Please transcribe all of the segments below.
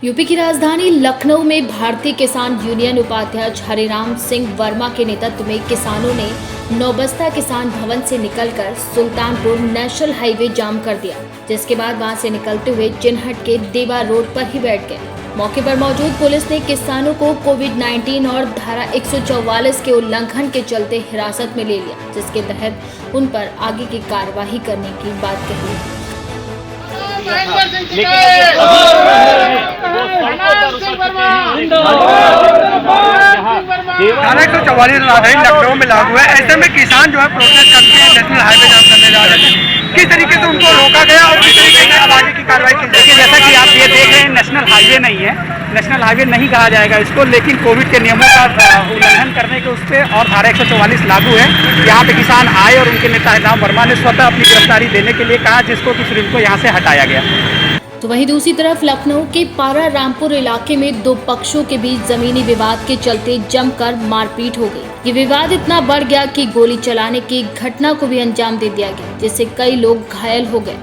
UP की राजधानी लखनऊ में भारतीय किसान यूनियन उपाध्यक्ष हरिराम सिंह वर्मा के नेतृत्व में किसानों ने नौबस्ता किसान भवन से निकलकर सुल्तानपुर नेशनल हाईवे जाम कर दिया, जिसके बाद वहां से निकलते हुए चिन्हट के देवा रोड पर ही बैठ गए। मौके पर मौजूद पुलिस ने किसानों को कोविड-19 और धारा 144 के उल्लंघन के चलते हिरासत में ले लिया, जिसके तहत उन पर आगे की कार्यवाही करने की बात कही। धारा 144 राजधानी लखनऊ में लागू है। ऐसे में किसान जो है प्रोटेस्ट करके नेशनल हाईवे जाम करने जा रहे हैं। किस तरीके से उनको रोका गया और किस तरीके से आगे की कार्रवाई की जाएगी? जैसा कि आप ये देख रहे हैं, नेशनल हाईवे नहीं है, नेशनल हाईवे नहीं कहा जाएगा इसको, लेकिन कोविड के नियमों का उल्लंघन करने के उस पर और धारा 144 लागू है। यहाँ पे किसान आए और उनके नेता हरिराम वर्मा ने स्वतः अपनी गिरफ्तारी देने के लिए कहा, जिसको कि फिर इनको यहाँ से हटाया गया। तो वहीं दूसरी तरफ लखनऊ के पारा रामपुर इलाके में दो पक्षों के बीच जमीनी विवाद के चलते जमकर मारपीट हो गई। ये विवाद इतना बढ़ गया कि गोली चलाने की घटना को भी अंजाम दे दिया गया, जिससे कई लोग घायल हो गए।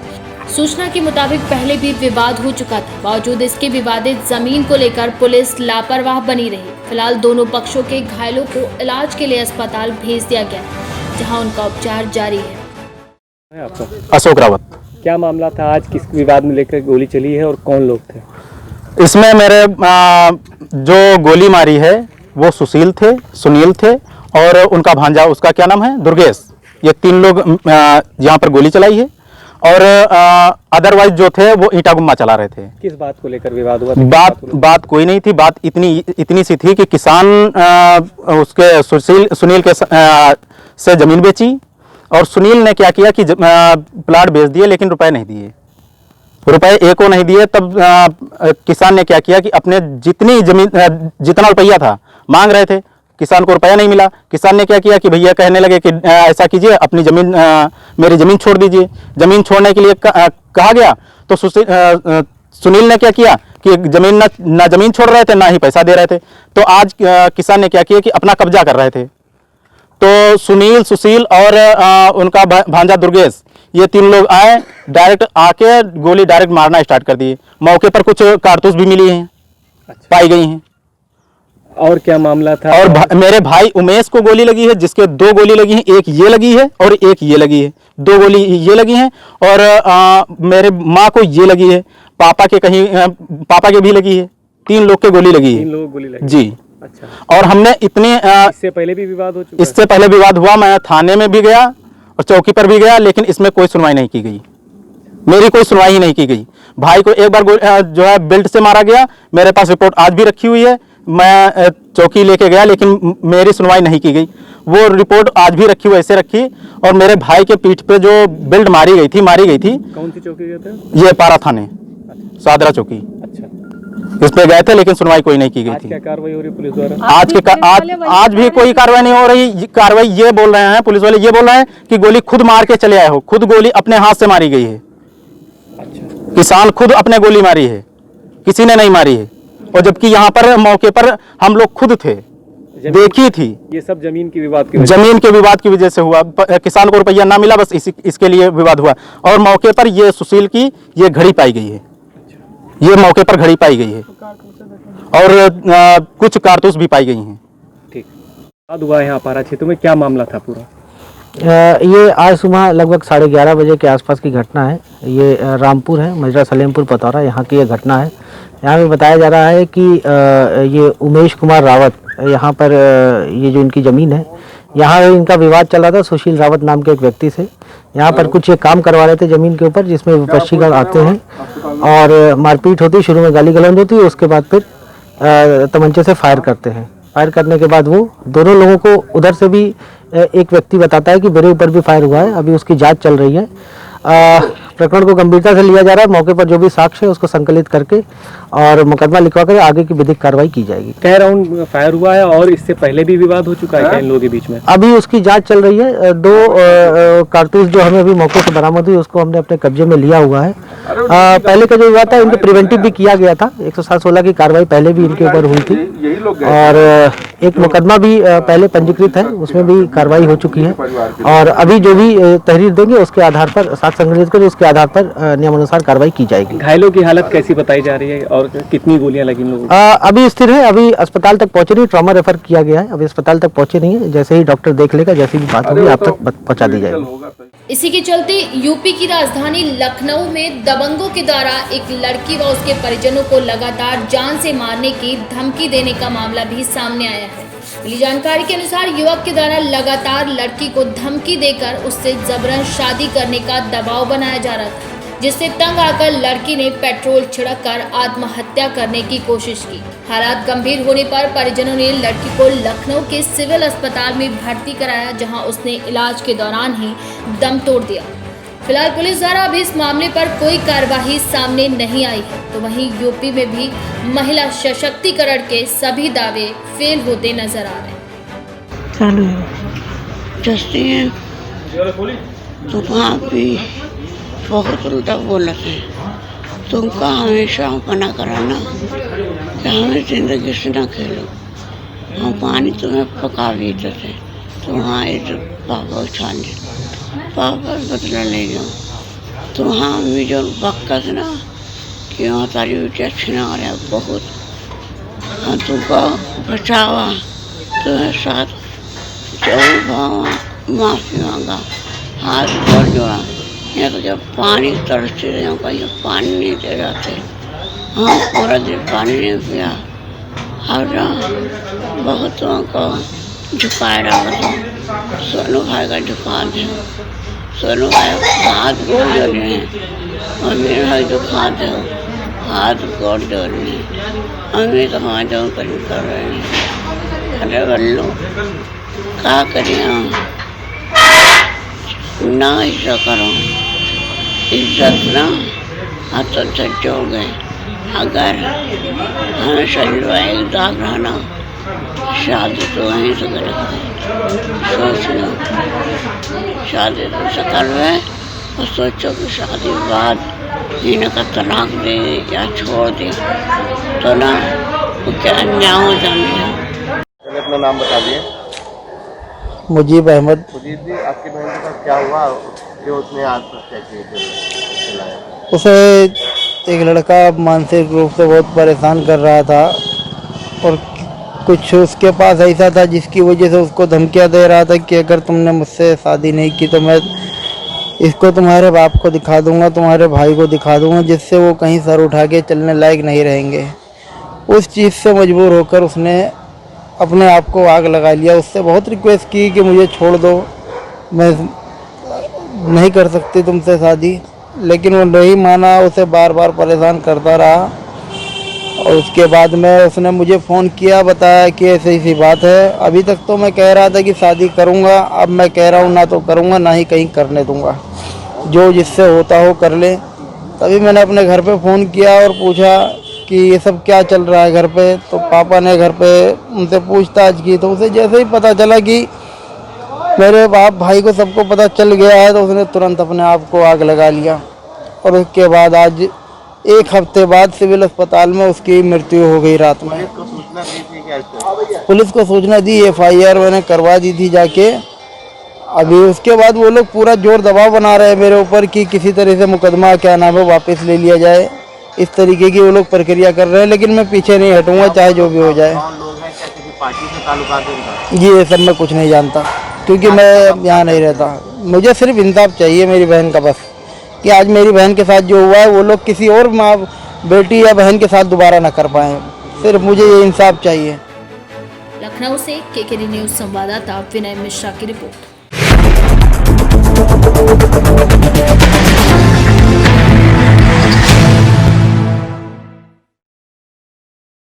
सूचना के मुताबिक पहले भी विवाद हो चुका था। बावजूद इसके विवादित जमीन को लेकर पुलिस लापरवाह बनी रही। फिलहाल दोनों पक्षों के घायलों को इलाज के लिए अस्पताल भेज दिया गया, जहाँ उनका उपचार जारी है। अशोक रावत। क्या मामला था आज, किस विवाद में लेकर गोली चली है और कौन लोग थे? इसमें मेरे जो गोली मारी है वो सुनील थे और उनका भांजा, उसका क्या नाम है, दुर्गेश। ये तीन लोग यहाँ पर गोली चलाई है और अदरवाइज जो थे वो ईंटा गुम्मा चला रहे थे। किस बात को लेकर विवाद हुआ? बात कोई नहीं थी। बात इतनी सी थी कि किसान उसके सुनील के से जमीन बेची और सुनील ने क्या किया कि प्लाट बेच दिए, लेकिन रुपए नहीं दिए, रुपए एको नहीं दिए। तब किसान ने क्या किया कि अपने जितना रुपया था मांग रहे थे, किसान को रुपया नहीं मिला। किसान ने क्या किया कि भैया कहने लगे कि ऐसा कीजिए, अपनी मेरी ज़मीन छोड़ दीजिए। ज़मीन छोड़ने के लिए कहा गया तो सुनील ने क्या किया कि ना ज़मीन छोड़ रहे थे, ना ही पैसा दे रहे थे। तो आज किसान ने क्या किया कि अपना कब्जा कर रहे थे। तो सुशील और उनका भांजा दुर्गेश, ये तीन लोग आए, डायरेक्ट आके गोली डायरेक्ट मारना स्टार्ट कर दिए। मौके पर कुछ कारतूस भी मिली हैं, पाई गई हैं। और क्या मामला था? और मेरे भाई उमेश को गोली लगी है, जिसके दो गोली लगी हैं, एक ये लगी है और एक ये लगी है। दो गोली ये लगी हैं और मेरे माँ को ये लगी है, पापा के भी लगी है। तीन लोग के गोली लगी है। 3 लोग गोली लगी जी। अच्छा। और हमने इससे पहले भी विवाद हो चुका? इससे पहले विवाद हुआ। मैं थाने में भी गया और चौकी पर भी गया, लेकिन इसमें कोई सुनवाई नहीं की गई। मेरी कोई सुनवाई ही नहीं की गई। भाई को एक बार जो है बेल्ट से मारा गया। मेरे पास रिपोर्ट आज भी रखी हुई है। मैं चौकी लेके गया, लेकिन मेरी सुनवाई नहीं की गई। वो रिपोर्ट आज भी रखी, वैसे रखी। और मेरे भाई के पीठ पे जो बेल्ट मारी गई थी कौन सी चौकी गए थे? ये पारा थाने, सादरा चौकी। अच्छा। इस पे गए थे, लेकिन सुनवाई कोई नहीं की गई थी। क्या कार्रवाई हो रही पुलिस द्वारा? आज भी कोई कार्रवाई नहीं हो रही। कार्रवाई ये बोल रहे हैं, पुलिस वाले ये बोल रहे हैं कि गोली खुद मार के चले आए हो। खुद गोली अपने हाथ से मारी गई है। अच्छा। किसान खुद अपने गोली मारी है, किसी ने नहीं मारी है। और जबकि यहाँ पर मौके पर हम लोग खुद थे, देखी थी। ये सब जमीन के विवाद की वजह से हुआ। किसान को रुपया ना मिला, बस इसके लिए विवाद हुआ। और मौके पर ये सुशील की ये घड़ी पाई गई है। ये मौके पर घड़ी पाई गई है और कुछ कारतूस भी पाई गई हैं। ठीक। विवाद हुआ यहाँ पारा क्षेत्र में, क्या मामला था पूरा? ये आज सुबह लगभग 11:30 बजे के आसपास की घटना है। ये रामपुर है, मजरा सलेमपुर पतौरा, यहाँ की ये घटना है। यहाँ पे बताया जा रहा है कि ये उमेश कुमार रावत, यहाँ पर ये जो इनकी ज़मीन है, यहाँ इनका विवाद चल रहा था सुशील रावत नाम के एक व्यक्ति से। यहाँ पर कुछ ये काम करवा रहे थे ज़मीन के ऊपर, जिसमें विपक्षीगण आते हैं और मारपीट होती। शुरू में गाली गलौज होती है, उसके बाद फिर तमंचे से फायर करते हैं। फायर करने के बाद वो दोनों लोगों को, उधर से भी एक व्यक्ति बताता है कि मेरे ऊपर भी फायर हुआ है। अभी उसकी जांच चल रही है। प्रकरण को गंभीरता से लिया जा रहा है। मौके पर जो भी साक्ष्य है उसको संकलित करके और मुकदमा लिखवा कर आगे की विधिक कार्रवाई की जाएगी। कह राउंड फायर हुआ है और इससे पहले भी विवाद हो चुका है इन लोगों के बीच में? अभी उसकी जांच चल रही है। 2 कारतूस जो हमें अभी मौके से बरामद हुई, उसको हमने अपने कब्जे में लिया हुआ है। पहले का जो विवाद था, इनके प्रिवेंटिव भी किया गया था। 107-16 की कार्रवाई पहले भी इनके ऊपर हुई थी और एक मुकदमा भी पहले पंजीकृत है, उसमें भी कार्रवाई हो चुकी है। और अभी जो भी तहरीर देंगे उसके आधार पर, साक्ष्य संग्रहित कर उसके आधार पर नियमानुसार कार्रवाई की जाएगी। घायलों की हालत कैसी बताई जा रही है और कितनी गोलियां लगी इन लोगों को? अभी स्थिर है, अभी अस्पताल तक पहुंचे नहीं, ट्रॉमा रेफर किया गया है, अभी अस्पताल तक पहुंचे नहीं है। जैसे ही डॉक्टर देख लेगा, जैसी भी बात होगी आप तक पहुंचा दी जाएगी। इसी के चलते यूपी की राजधानी लखनऊ में दबंगों के द्वारा एक लड़की व उसके परिजनों को लगातार जान से मारने की धमकी देने का मामला भी सामने आया है। मिली जानकारी के अनुसार युवक के द्वारा लगातार लड़की को धमकी देकर उससे जबरन शादी करने का दबाव बनाया जा रहा था, जिससे तंग आकर लड़की ने पेट्रोल छिड़ककर आत्महत्या करने की कोशिश की। हालात गंभीर होने पर परिजनों ने लड़की को लखनऊ के सिविल अस्पताल में भर्ती कराया, जहां उसने इलाज के दौरान ही दम तोड़ दिया। फिलहाल पुलिस द्वारा अभी इस मामले पर कोई कार्रवाई सामने नहीं आई है। तो वहीं यूपी में भी महिला सशक्तिकरण के सभी दावे फेल होते नजर आ रहे हैं। चालू जस्ती है तो वहाँ भी बहुत उल्टा बोलते हैं। तुमका हमेशा मना कराना कि हमें ज़िंदगी से ना खेलो, हम पानी तुम्हें पका भी देते थे, तुम हाँ पापा उछाल पापा बदला ले जाओ, तुम हाँ अम्मी जो बक्का ना कि वहाँ तारी बेटी अच्छी ना आ रहा बहुत, हाँ तुमका बचावा तुम्हें साथ जाओ भावा माफ़ी मांगा, हाथ जोड़ जोड़ा। यहाँ तो जब पानी तरसते रहे कहीं पानी नहीं दे रहे थे, हाँ पूरा दिन पानी नहीं पिया। और बहुत को झुकाए रहा था, सोनू भाई का झुका दे, सोनू भाई हाथ गोड़ जोड़ रहे हैं और मेरे भाई झुका दे हाथ गोड़ जोड़ रहे हैं, अम्मी तो वहाँ जाऊँ कर रहे हैं। अरे बल्लू क्या करें हम, ना ऐसा करो, इज्जत ना हाथों से जोड़ गए। अगर हमें शरीर में एक दाग रहना, शादी तो वहीं से करेंगे। सोच लो शादी तो सकल में और सोचो कि शादी बाद इनका तलाक दे या छोड़ दे तो ना वो क्या अन्याय हो जाने। अपना नाम बता दिए। मुजीब अहमद। मुजीब जी, आपकी बहन के साथ क्या हुआ जो उसने आत्महत्या की? उसे एक लड़का मानसिक रूप से बहुत परेशान कर रहा था और कुछ उसके पास ऐसा था जिसकी वजह से उसको धमकियां दे रहा था कि अगर तुमने मुझसे शादी नहीं की तो मैं इसको तुम्हारे बाप को दिखा दूंगा, तुम्हारे भाई को दिखा दूंगा, जिससे वो कहीं सर उठा के चलने लायक नहीं रहेंगे। उस चीज़ से मजबूर होकर उसने अपने आप को आग लगा लिया। उससे बहुत रिक्वेस्ट की कि मुझे छोड़ दो, मैं नहीं कर सकती तुमसे शादी, लेकिन वो नहीं माना। उसे बार बार परेशान करता रहा और उसके बाद में उसने मुझे फ़ोन किया, बताया कि ऐसी ऐसी बात है। अभी तक तो मैं कह रहा था कि शादी करूंगा, अब मैं कह रहा हूँ ना तो करूंगा ना ही कहीं करने दूंगा, जो जिससे होता हो कर ले। तभी मैंने अपने घर पे फ़ोन किया और पूछा कि ये सब क्या चल रहा है घर पे। तो पापा ने घर पे उनसे पूछताछ की, तो उसे जैसे ही पता चला कि मेरे बाप भाई को सबको पता चल गया है, तो उसने तुरंत अपने आप को आग लगा लिया। और उसके बाद आज 1 हफ्ते बाद सिविल अस्पताल में उसकी मृत्यु हो गई रात में। पुलिस को सूचना दी, FIR मैंने करवा दी थी जाके। अभी उसके बाद वो लोग पूरा जोर दबाव बना रहे हैं मेरे ऊपर कि किसी तरह से मुकदमा क्या नाम है वापस ले लिया जाए। इस तरीके की वो लोग प्रक्रिया कर रहे हैं, लेकिन मैं पीछे नहीं हटूंगा चाहे जो भी हो जाए। जी ये सब मैं कुछ नहीं जानता, क्योंकि मैं यहाँ नहीं रहता। मुझे सिर्फ इंसाफ चाहिए मेरी बहन का, बस कि आज मेरी बहन के साथ जो हुआ है वो लोग किसी और माँ बेटी या बहन के साथ दोबारा ना कर पाएँ। सिर्फ मुझे ये इंसाफ चाहिए। लखनऊ से KKD न्यूज़ संवाददाता विनय मिश्रा की रिपोर्ट।